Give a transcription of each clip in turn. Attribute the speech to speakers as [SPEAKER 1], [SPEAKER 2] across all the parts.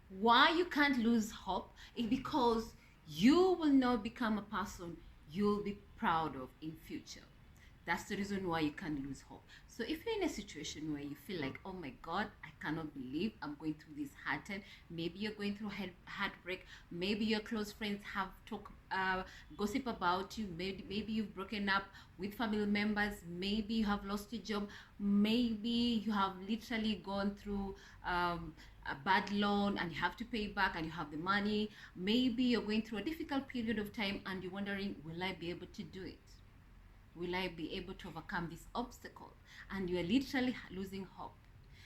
[SPEAKER 1] Why you can't lose hope is because you will not become a person you'll be proud of in future. That's the reason why you can't lose hope. So if you're in a situation where you feel like, oh my God, I cannot believe I'm going through this hard time. Maybe you're going through heartbreak. Maybe your close friends have talk gossip about you. Maybe you've broken up with family members. Maybe you have lost your job. Maybe you have literally gone through a bad loan and you have to pay back and you have the money. Maybe you're going through a difficult period of time and you're wondering, will I be able to do it? Will I be able to overcome this obstacle? And you are literally losing hope.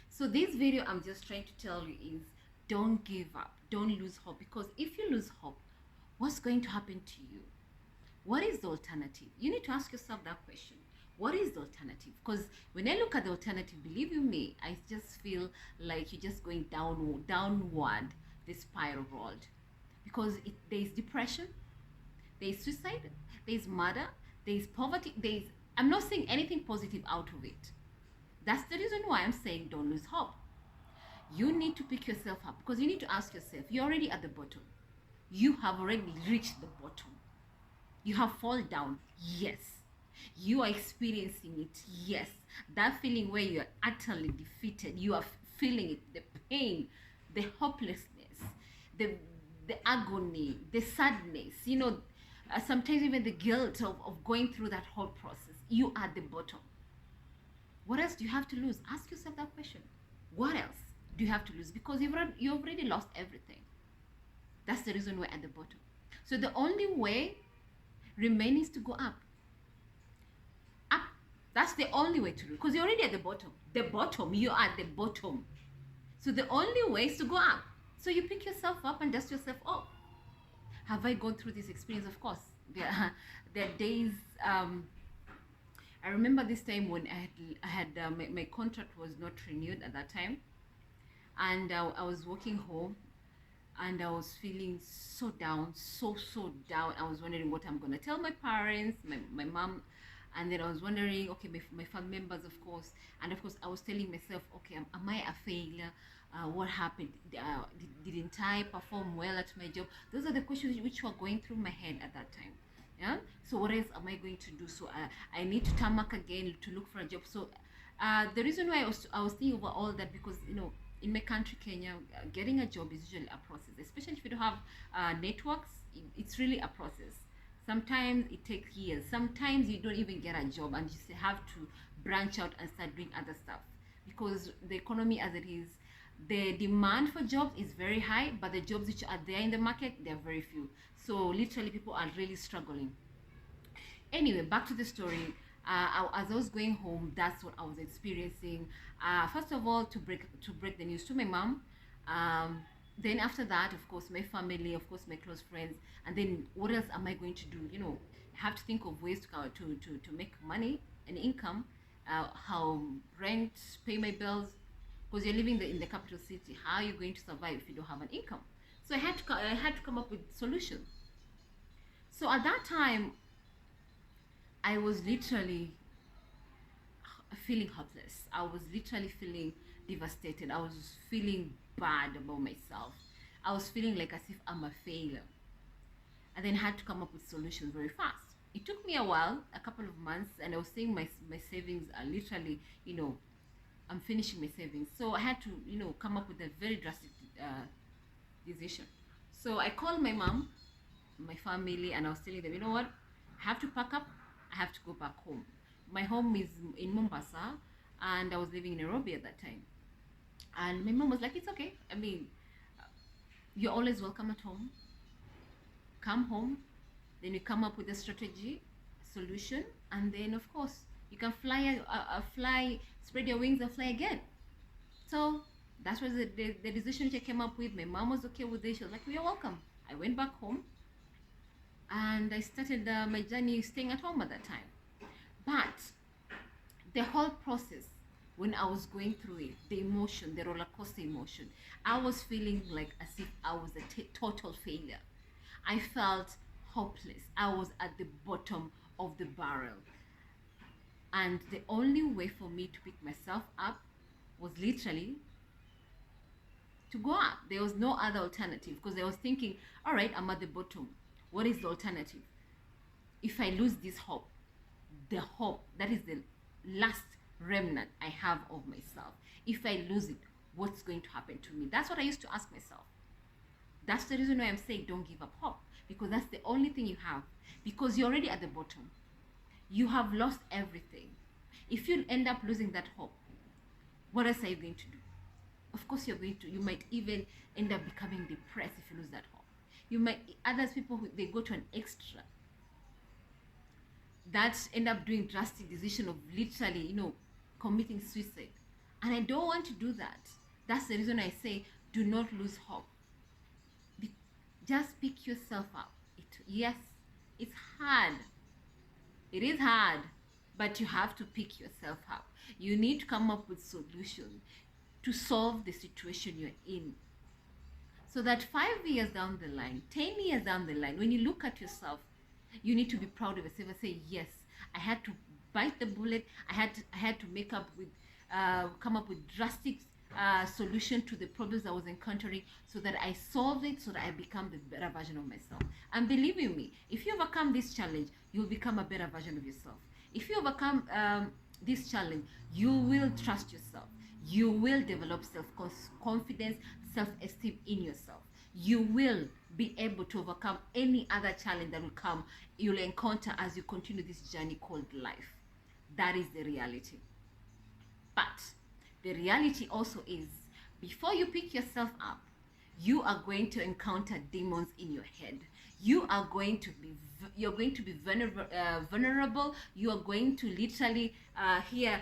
[SPEAKER 1] So this video I'm just trying to tell you is don't give up, don't lose hope, because if you lose hope, what's going to happen to you? What is the alternative? You need to ask yourself that question. What is the alternative? Because when I look at the alternative, believe you me, I just feel like you're just going downward the spiral road. Because there is depression, there is suicide, there is murder, there is poverty, there is, I'm not saying anything positive out of it. That's the reason why I'm saying don't lose hope. You need to pick yourself up because you need to ask yourself, you're already at the bottom. You have already reached the bottom. You have fallen down. Yes. You are experiencing it. Yes. That feeling where you are utterly defeated. You are feeling it. The pain, the hopelessness, the agony, the sadness. Sometimes even the guilt of going through that whole process. You are at the bottom. What else do you have to lose? Ask yourself that question. What else do you have to lose? Because you already lost everything. That's the reason we're at the bottom. So the only way remains to go up. Up. That's the only way to do, because you're already at the bottom. The bottom, you're at the bottom. So the only way is to go up. So you pick yourself up and dust yourself off. Have I gone through this experience? Of course. There are days. I remember this time when my contract was not renewed at that time, and I was walking home, and I was feeling so down, so down. I was wondering what I'm gonna tell my parents, my mom, and then I was wondering, okay, my family members, of course, and of course I was telling myself, okay, am I a failure? What happened? Didn't I perform well at my job? Those are the questions which were going through my head at that time. Yeah. So what else am I going to do? So I need to tarmac again to look for a job. So the reason why I was thinking about all that, because in my country, Kenya, getting a job is usually a process, especially if you don't have networks. It's really a process. Sometimes it takes years. Sometimes you don't even get a job and you have to branch out and start doing other stuff, because the economy as it is, the demand for jobs is very high, but the jobs which are there in the market, they're very few. So literally people are really struggling. Anyway, back to the story. As I was going home, that's what I was experiencing. First of all, to break the news to my mom. Then after that, of course, my family, of course, my close friends, and then what else am I going to do? I have to think of ways to make money and income, how rent, pay my bills, because you're living in the capital city. How are you going to survive if you don't have an income? So I had to come up with solutions. So at that time, I was literally feeling hopeless. I was literally feeling devastated. I was feeling bad about myself. I was feeling like as if I'm a failure. And then had to come up with solutions very fast. It took me a while, a couple of months, and I was seeing my savings are literally, I'm finishing my savings. So I had to, come up with a very drastic decision. So I called my mom, my family, and I was telling them, you know what, I have to pack up, I have to go back home. My home is in Mombasa, and I was living in Nairobi at that time. And my mom was like, it's okay. I mean, you're always welcome at home. Come home, then we come up with a strategy, solution, and then of course you can fly, spread your wings and fly again. So that was the decision which I came up with. My mom was okay with it. She was like, you're welcome. I went back home and I started my journey staying at home at that time. But the whole process, when I was going through it, the emotion, the roller coaster emotion, I was feeling like as if I was a total failure. I felt hopeless. I was at the bottom of the barrel. And the only way for me to pick myself up was literally to go up. There was no other alternative because I was thinking, all right, I'm at the bottom. What is the alternative? If I lose this hope, the hope, that is the last remnant I have of myself. If I lose it, what's going to happen to me? That's what I used to ask myself. That's the reason why I'm saying don't give up hope, because that's the only thing you have, because you're already at the bottom. You have lost everything. If you end up losing that hope, what else are you going to do? Of course, you might even end up becoming depressed if you lose that hope. You might, people, they go to an extra that end up doing drastic decision of literally, committing suicide. And I don't want to do that. That's the reason I say do not lose hope. Just pick yourself up. Yes, it's hard. It is hard, but you have to pick yourself up. You need to come up with solutions to solve the situation you're in. So that 5 years down the line, 10 years down the line, when you look at yourself, you need to be proud of yourself and say, yes, I had to bite the bullet. I had to come up with drastic solution to the problems I was encountering, so that I solved it, so that I become the better version of myself. And believe in me, if you overcome this challenge, you'll become a better version of yourself. If you overcome this challenge, you will trust yourself. You will develop self-confidence, self-esteem in yourself. You will be able to overcome any other challenge that will come, you'll encounter as you continue this journey called life. That is the reality. But the reality also is, before you pick yourself up, you are going to encounter demons in your head. You're going to be vulnerable. You are going to literally hear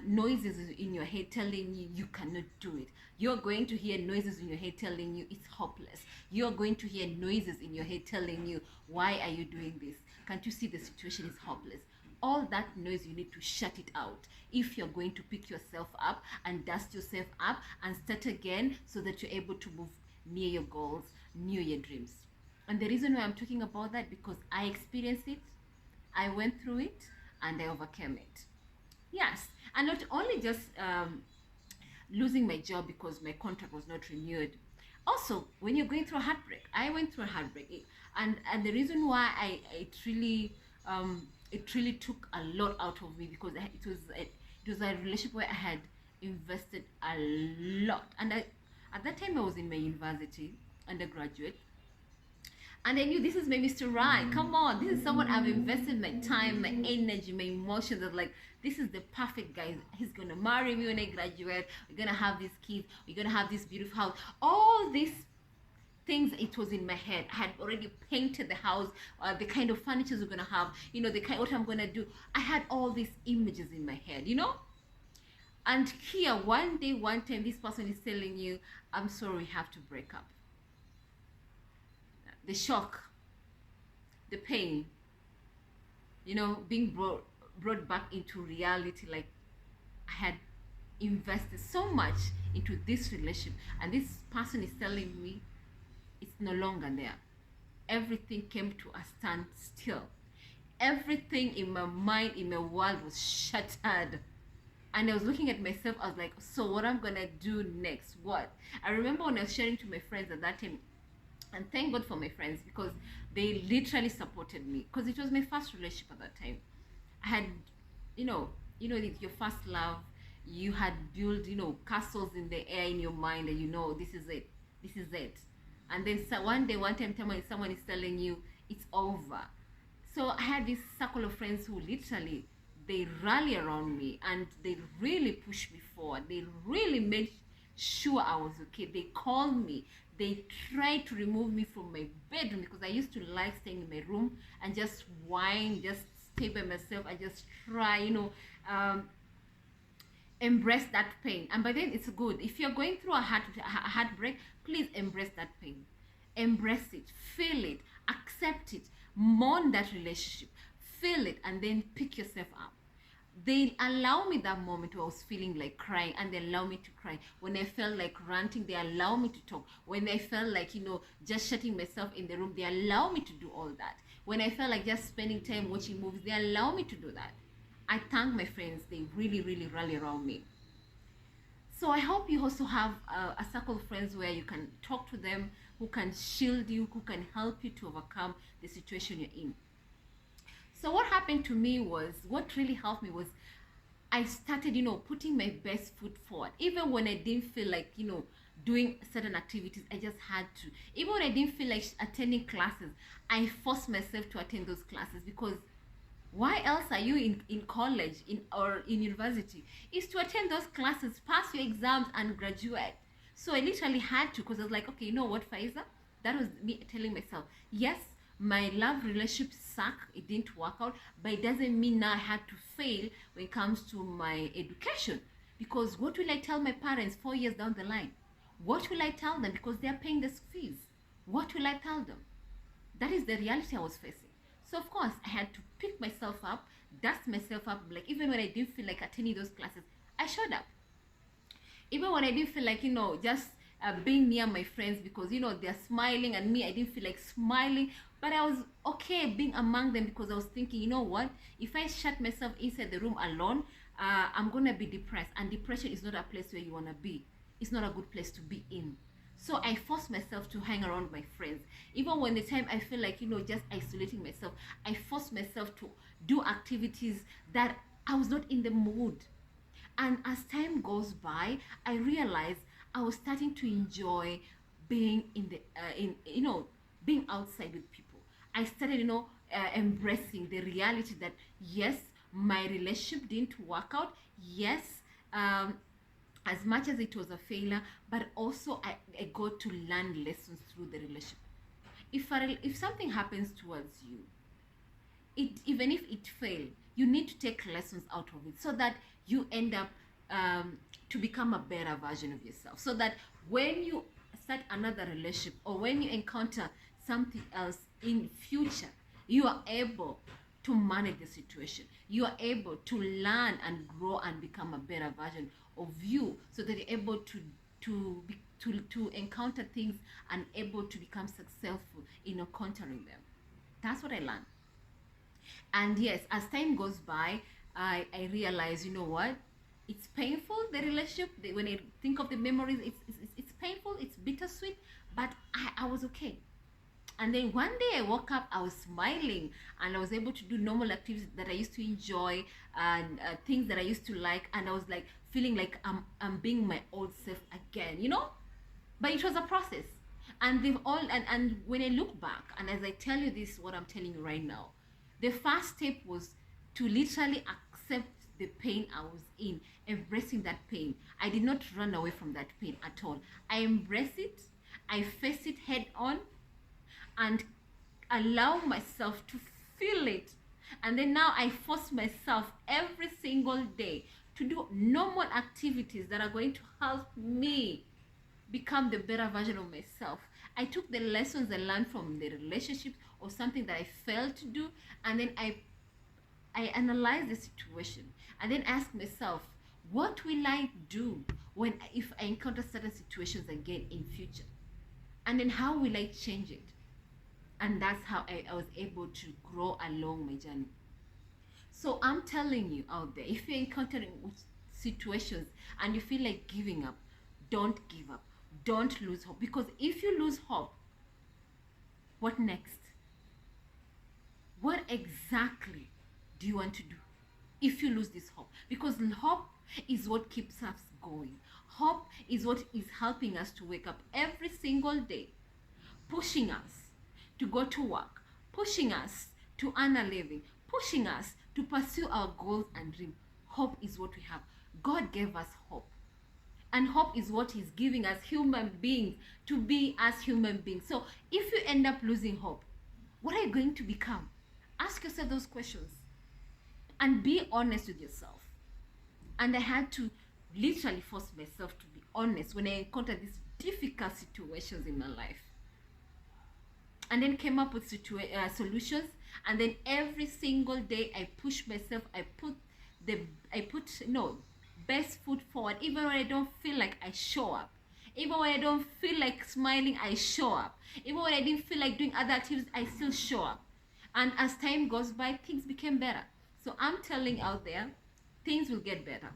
[SPEAKER 1] noises in your head telling you you cannot do it. You're going to hear noises in your head telling you it's hopeless. You're going to hear noises in your head telling you, why are you doing this? Can't you see the situation is hopeless? All that noise, you need to shut it out if you're going to pick yourself up and dust yourself up and start again, so that you're able to move near your goals, near your dreams. And the reason why I'm talking about that, because I experienced it, I went through it, and I overcame it. Yes, and not only just losing my job because my contract was not renewed. Also, when you're going through a heartbreak, I went through a heartbreak, and the reason why it really took a lot out of me, because it was a relationship where I had invested a lot, and at that time I was in my university, undergraduate, and I knew this is my Mr. Right. Come on, this is someone I've invested my time, my energy, my emotions. I was like, this is the perfect guy. He's gonna marry me when I graduate. We're gonna have these kids. We're gonna have this beautiful house. All these things, it was in my head. I had already painted the house, the kind of furniture we're gonna have, what I'm gonna do. I had all these images in my head, And here, one time, this person is telling you, I'm sorry, we have to break up. The shock, the pain, being brought back into reality. Like, I had invested so much into this relationship, and this person is telling me it's no longer there. Everything came to a standstill. Everything in my mind, in my world, was shattered. And I was looking at myself, I was like, so what I'm gonna do next? What? I remember when I was sharing to my friends at that time, and thank God for my friends, because they literally supported me, because it was my first relationship at that time. I had, your first love, you had built, castles in the air in your mind, and this is it. And then one time someone is telling you it's over. So I had this circle of friends who literally, they rally around me, and they really pushed me forward. They really made sure I was okay. They called me. They tried to remove me from my bedroom, because I used to like staying in my room and just whine, just stay by myself. I just try, embrace that pain. And by then it's good. If you're going through a heartbreak, please embrace that pain. Embrace it, feel it, accept it, mourn that relationship, feel it, and then pick yourself up. They allow me that moment where I was feeling like crying, and they allow me to cry. When I felt like ranting, they allow me to talk. When I felt like, just shutting myself in the room, they allow me to do all that. When I felt like just spending time watching movies, they allow me to do that. I thank my friends. They really, really rally around me. So I hope you also have a circle of friends where you can talk to them, who can shield you, who can help you to overcome the situation you're in. So what happened to me was, what really helped me was, I started, putting my best foot forward. Even when I didn't feel like, doing certain activities, I just had to. Even when I didn't feel like attending classes, I forced myself to attend those classes, because why else are you in college or in university? Is to attend those classes, pass your exams, and graduate. So I literally had to, because I was like, okay, you know what, Faiza? That was me telling myself, yes, my love relationship sucked, it didn't work out, but it doesn't mean now I had to fail when it comes to my education. Because what will I tell my parents 4 years down the line? What will I tell them? Because they're paying the fees. What will I tell them? That is the reality I was facing. So of course I had to pick myself up, dust myself up. Like, even when I didn't feel like attending those classes, I showed up. Even when I didn't feel like, just being near my friends, because they're smiling, and me, I didn't feel like smiling, but I was okay being among them, because I was thinking, you know what, if I shut myself inside the room alone, I'm gonna be depressed, and depression is not a place where you want to be. It's not a good place to be in. So I forced myself to hang around my friends. Even when the time I feel like, just isolating myself, I forced myself to do activities that I was not in the mood. And as time goes by, I realized I was starting to enjoy being being outside with people. I started, embracing the reality that yes, my relationship didn't work out. Yes, as much as it was a failure, but also I got to learn lessons through the relationship. If something happens towards you, even if it failed, you need to take lessons out of it, so that you end up to become a better version of yourself, so that when you start another relationship, or when you encounter something else in future, you are able to manage the situation. You are able to learn and grow and become a better version of you, so that you're able to encounter things and able to become successful in encountering them. That's what I learned. And yes, as time goes by, I realize, you know what, it's painful, the relationship. When I think of the memories, it's painful, it's bittersweet, but I was okay. And then one day I woke up, I was smiling, and I was able to do normal activities that I used to enjoy, and things that I used to like, and I was like feeling like I'm being my old self again, But it was a process. And they've all and when I look back, and as I tell you this, what I'm telling you right now, the first step was to literally accept the pain I was in, embracing that pain. I did not run away from that pain at all. I embrace it, I face it head on, and allow myself to feel it. And then now I force myself every single day to do normal activities that are going to help me become the better version of myself. I took the lessons I learned from the relationship or something that I failed to do, and then I analyze the situation, and then ask myself, what will I do if I encounter certain situations again in future? And then how will I change it? And that's how I was able to grow along my journey. So I'm telling you out there, if you're encountering situations and you feel like giving up, don't give up. Don't lose hope. Because if you lose hope, what next? What exactly do you want to do if you lose this hope? Because hope is what keeps us going. Hope is what is helping us to wake up every single day, pushing us to go to work, pushing us to earn a living, pushing us to pursue our goals and dreams. Hope is what we have. God gave us hope. And hope is what He's giving us human beings to be as human beings. So if you end up losing hope, what are you going to become? Ask yourself those questions and be honest with yourself. And I had to literally force myself to be honest when I encountered these difficult situations in my life. And then came up with solutions. And then every single day I push myself. I put best foot forward. Even when I don't feel like, I show up. Even when I don't feel like smiling, I show up. Even when I didn't feel like doing other activities, I still show up. And as time goes by, things became better. So I'm telling out there, things will get better.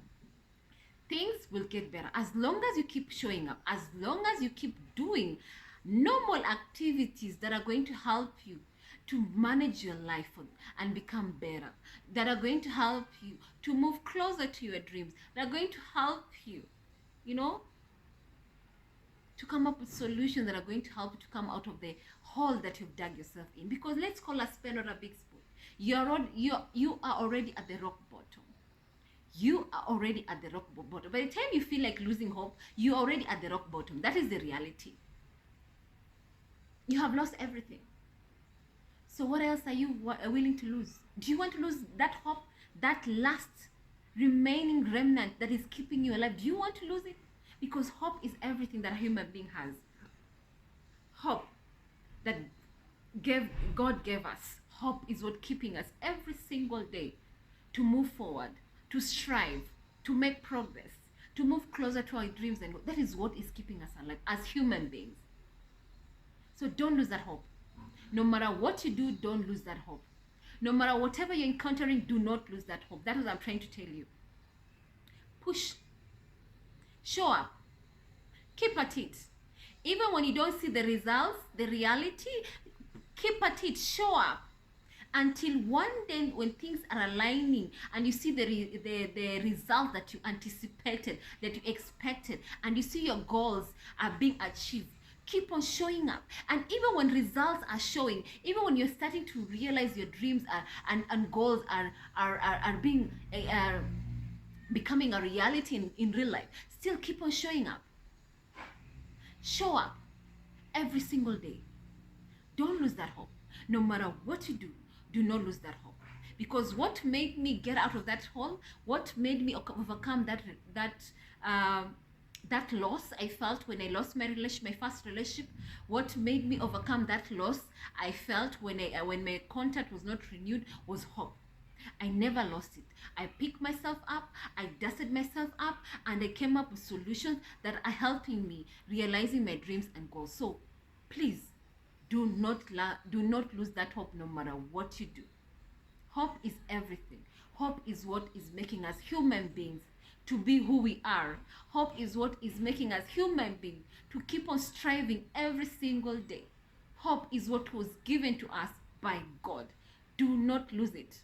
[SPEAKER 1] Things will get better as long as you keep showing up, as long as you keep doing normal activities that are going to help you to manage your life and become better, that are going to help you to move closer to your dreams, that are going to help you, you know, to come up with solutions that are going to help you to come out of the hole that you've dug yourself in. Because let's call a spade or a big spoon. You are already at the rock bottom. You are already at the rock bottom. By the time you feel like losing hope, you're already at the rock bottom. That is the reality. You have lost everything. So what else are you willing to lose? Do you want to lose that hope, that last remaining remnant that is keeping you alive? Do you want to lose it? Because hope is everything that a human being has. Hope that God gave us. Hope is what keeping us every single day to move forward, to strive, to make progress, to move closer to our dreams. And that is what is keeping us alive as human beings. So don't lose that hope. No matter what you do, don't lose that hope. No matter whatever you're encountering, do not lose that hope. That is what I'm trying to tell you. Push. Show up. Keep at it. Even when you don't see the results, the reality, keep at it. Show up. Until one day when things are aligning and you see the result that you anticipated, that you expected, and you see your goals are being achieved, keep on showing up. And even when results are showing, even when you're starting to realize your dreams and goals are being becoming a reality in real life, still keep on showing up. Show up every single day. Don't lose that hope. No matter what you do, do not lose that hope. Because what made me get out of that hole, what made me overcome that loss I felt when I lost my first relationship, what made me overcome that loss I felt when my contact was not renewed, was hope. I never lost it. I picked myself up, I dusted myself up, and I came up with solutions that are helping me realizing my dreams and goals. So please, do not lose that hope no matter what you do. Hope is everything. Hope is what is making us human beings to be who we are. Hope is what is making us human beings to keep on striving every single day. Hope is what was given to us by God. Do not lose it.